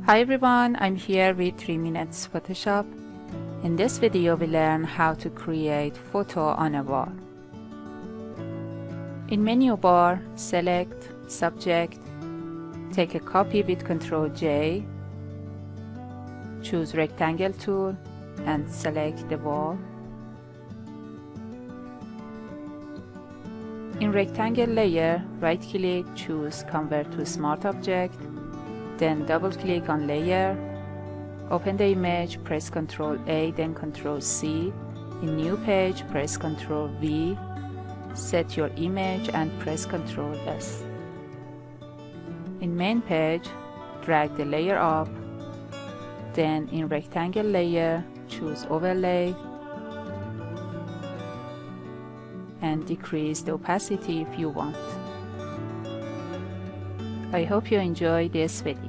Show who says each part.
Speaker 1: Hi everyone, I'm here with 3 Minutes Photoshop. In this video we learn how to create photo on a wall. In menu bar, select Subject, take a copy with Ctrl J, choose Rectangle tool and select the wall. In Rectangle layer, right click, choose Convert to Smart Object, then double click on layer, open the image, press Ctrl A, then Ctrl C. In new page, press Ctrl V, set your image and press Ctrl S. In main page, drag the layer up, then in rectangle layer, choose overlay and decrease the opacity if you want. I hope you enjoy this video.